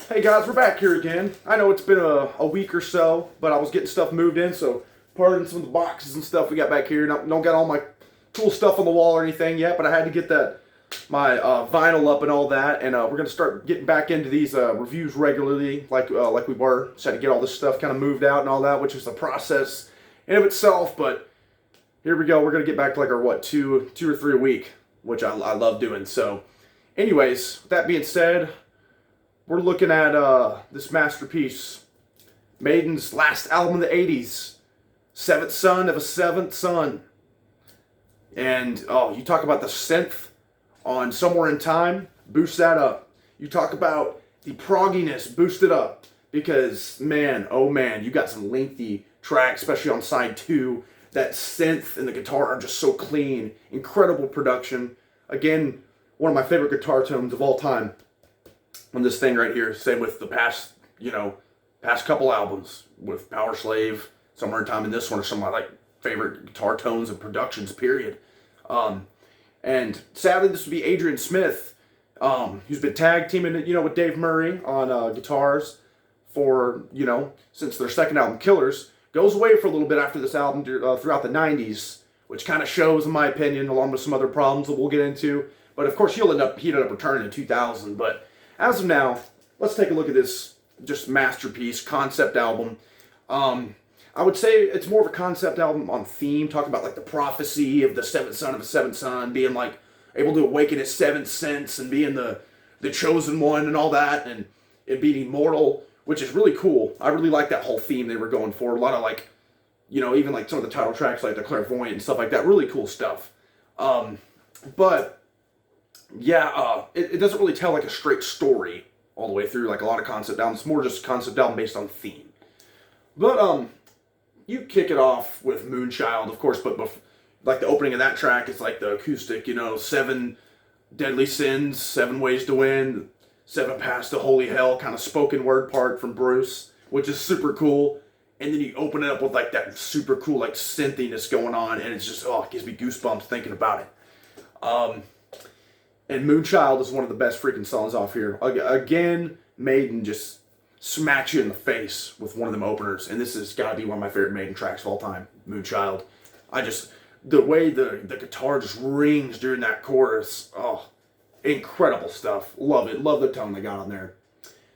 Hey guys, we're back here again. I know it's been a week or so, but I was getting stuff moved in, so pardon some of the boxes and stuff we got back here. Don't got all my cool stuff on the wall or anything yet, but I had to get my vinyl up and all that, and we're gonna start getting back into these reviews regularly, like we were. Just had to get all this stuff kind of moved out and all that, which was a process in of itself. But here we go. We're gonna get back to like our two or three a week, which I love doing. So, anyways, with that being said, we're looking at this masterpiece, Maiden's last album in the 80s, Seventh Son of a Seventh Son. And, you talk about the synth on Somewhere in Time, boost that up. You talk about the progginess, boost it up. Because, man, oh man, you got some lengthy tracks, especially on side 2. That synth and the guitar are just so clean. Incredible production. Again, one of my favorite guitar tones of all time on this thing right here. Same with the past couple albums with Power Slave, Somewhere in Time, and this one are some of my favorite guitar tones and productions, period. And sadly, this would be Adrian Smith, who's been tag teaming, with Dave Murray on guitars for, since their second album, Killers. Goes away for a little bit after this album throughout the 90s, which kind of shows, in my opinion, along with some other problems that we'll get into. But of course, he ended up returning in 2000. But as of now, let's take a look at this just masterpiece, concept album. I would say it's more of a concept album on theme, talking about the prophecy of the seventh son of a seventh son, being able to awaken his seventh sense and being the chosen one and all that, and it being immortal, which is really cool. I really like that whole theme they were going for. A lot of even some of the title tracks, like the Clairvoyant and stuff like that, really cool stuff. But yeah, it doesn't really tell a straight story all the way through like a lot of concept albums. It's more just a concept album based on theme. But you kick it off with Moonchild, of course, but the opening of that track is the acoustic, 7 deadly sins, 7 ways to win, 7 paths to holy hell, kind of spoken word part from Bruce, which is super cool. And then you open it up with that super cool synthiness going on, and it's just, it gives me goosebumps thinking about it. And Moonchild is one of the best freaking songs off here. Again, Maiden just smacks you in the face with one of them openers, and this has got to be one of my favorite Maiden tracks of all time, Moonchild. The way the guitar just rings during that chorus, incredible stuff. Love it. Love the tone they got on there.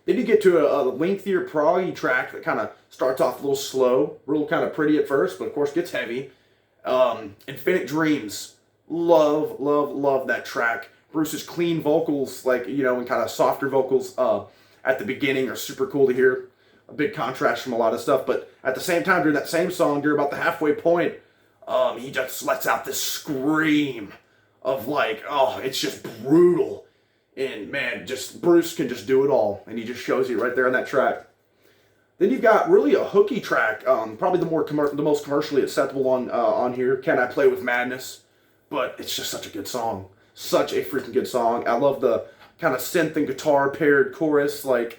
Then you get to a lengthier proggy track that kind of starts off a little slow, real kind of pretty at first, but of course gets heavy. Infinite Dreams. Love that track. Bruce's clean vocals, and kind of softer vocals at the beginning are super cool to hear. A big contrast from a lot of stuff, but at the same time, during that same song, during about the halfway point, he just lets out this scream of it's just brutal. And man, Bruce can just do it all, and he just shows you right there on that track. Then you've got really a hooky track, probably the most commercially acceptable on here, Can I Play With Madness? But it's just such a good song. Such a freaking good song. I love the kind of synth and guitar paired chorus, after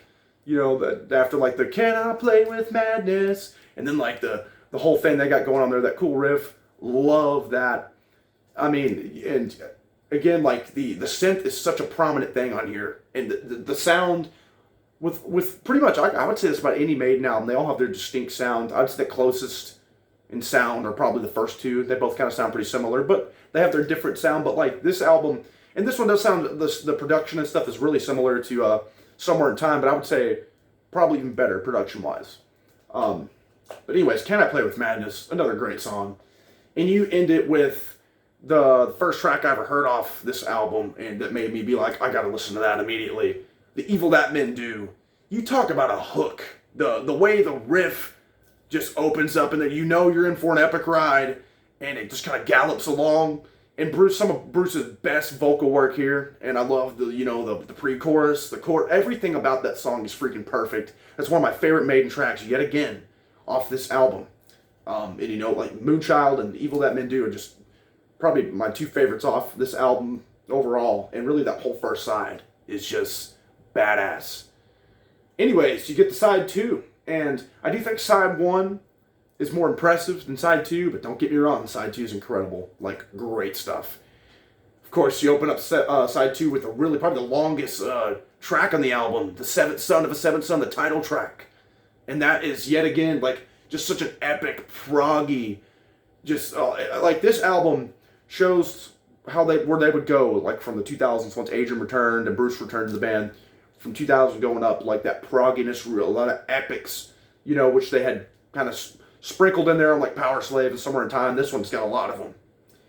the Can I Play With Madness? And then the whole thing they got going on there, that cool riff. Love that. I mean, and again, the synth is such a prominent thing on here. And the sound with pretty much, I would say this about any Maiden album, they all have their distinct sound. I'd say the closest in sound are probably the first two. They both kind of sound pretty similar, but they have their different sound. But this album, and this one does sound, the production and stuff is really similar to Somewhere in Time, but I would say probably even better production-wise. But anyways, Can I Play With Madness? Another great song. And you end it with the first track I ever heard off this album, and that made me be I gotta listen to that immediately. The Evil That Men Do. You talk about a hook. The way the riff just opens up, and then you're in for an epic ride, and it just kind of gallops along. And some of Bruce's best vocal work here, and I love the pre-chorus, the chorus, everything about that song is freaking perfect. That's one of my favorite Maiden tracks yet again off this album. And Moonchild and Evil That Men Do are just probably my 2 favorites off this album overall, and really that whole first side is just badass. Anyways, you get to side 2, and I do think side 1 is more impressive than side 2, but don't get me wrong, side 2 is incredible. Great stuff. Of course, you open up side 2 with probably the longest track on the album, The Seventh Son of a Seventh Son, the title track. And that is yet again like just such an epic, proggy, just like this album shows where they would go, like from the 2000s once Adrian returned and Bruce returned to the band, from 2000 going up, like that progginess, a lot of epics, you know, which they had kind of sprinkled in there on like Power Slave and Somewhere in Time. This one's got a lot of them.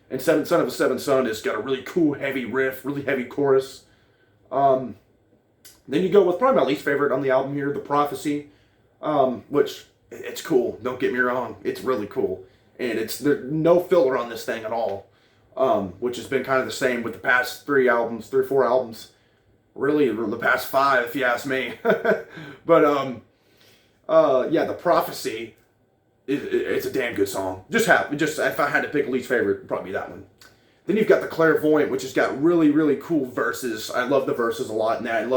And Seventh Son of a Seventh Son has got a really cool, heavy riff, really heavy chorus. Then you go with probably my least favorite on the album here, The Prophecy, which it's cool. Don't get me wrong, it's really cool, and there's no filler on this thing at all, which has been kind of the same with the past 3 or 4 albums, really the past 5 if you ask me. But yeah, The Prophecy. It's a damn good song. Just if I had to pick a least favorite, it'd probably be that one. Then you've got The Clairvoyant, which has got really, really cool verses. I love the verses a lot in that.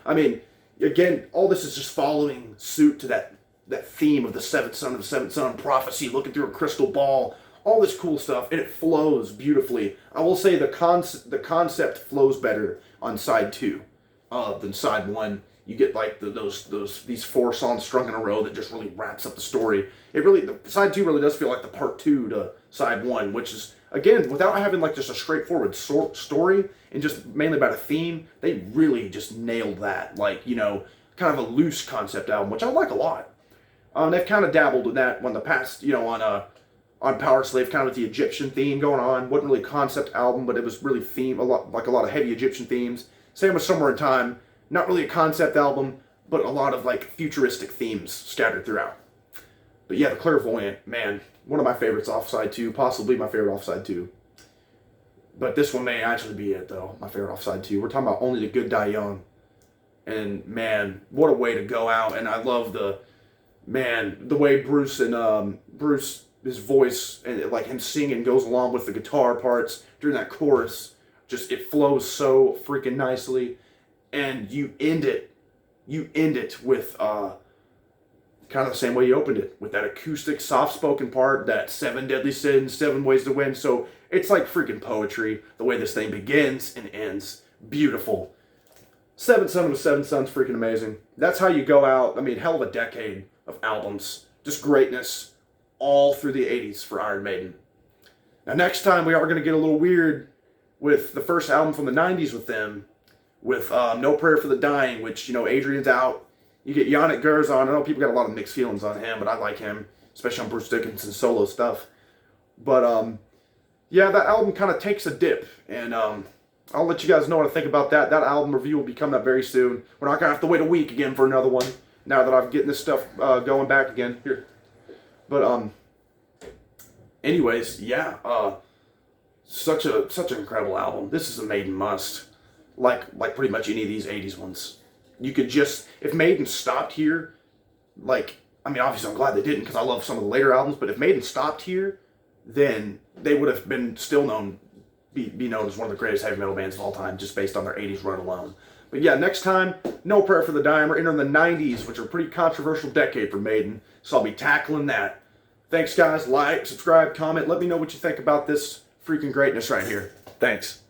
I mean, again, all this is just following suit to that theme of the seventh son of the seventh son, prophecy, looking through a crystal ball, all this cool stuff, and it flows beautifully. I will say the concept flows better on side 2 than side 1. You get like these 4 songs strung in a row that just really wraps up the story. Side 2 really does feel like the part 2 to side 1, which is, again, without having like just a straightforward story and just mainly about a theme, they really just nailed that. Like, you know, kind of a loose concept album, which I like a lot. They've kind of dabbled in that in the past, you know, on Power Slave, kind of with the Egyptian theme going on. Wasn't really a concept album, but it was really a lot of heavy Egyptian themes. Same with Somewhere in Time. Not really a concept album, but a lot of like futuristic themes scattered throughout. But yeah, The Clairvoyant, man, one of my favorites off side 2, possibly my favorite off side 2. But this one may actually be it though, my favorite off side 2. We're talking about Only the Good Die Young. And man, what a way to go out. And I love the way Bruce, his voice and like him singing goes along with the guitar parts during that chorus. Just, it flows so freaking nicely. And you end it with kind of the same way you opened it, with that acoustic, soft-spoken part, that 7 deadly sins, 7 ways to win. So it's like freaking poetry, the way this thing begins and ends. Beautiful. Seventh Son of a Seventh Son's freaking amazing. That's how you go out. I mean, hell of a decade of albums. Just greatness all through the 80s for Iron Maiden. Now next time we are going to get a little weird with the first album from the 90s with them, with No Prayer for the Dying, which, you know, Adrian's out. You get Yannick Gers on. I know people got a lot of mixed feelings on him, but I like him, especially on Bruce Dickinson's solo stuff. But, yeah, that album kind of takes a dip, and I'll let you guys know what I think about that. That album review will be coming up very soon. We're not going to have to wait a week again for another one, now that I'm getting this stuff going back again. Here. But, anyways, yeah, such an incredible album. This is a Maiden must. Like pretty much any of these 80s ones. You could just, if Maiden stopped here, like, I mean, obviously I'm glad they didn't because I love some of the later albums, but if Maiden stopped here, then they would have been still be known as one of the greatest heavy metal bands of all time, just based on their 80s run alone. But yeah, next time, No Prayer for the Dying. We're entering the 90s, which are a pretty controversial decade for Maiden, so I'll be tackling that. Thanks, guys. Like, subscribe, comment. Let me know what you think about this freaking greatness right here. Thanks.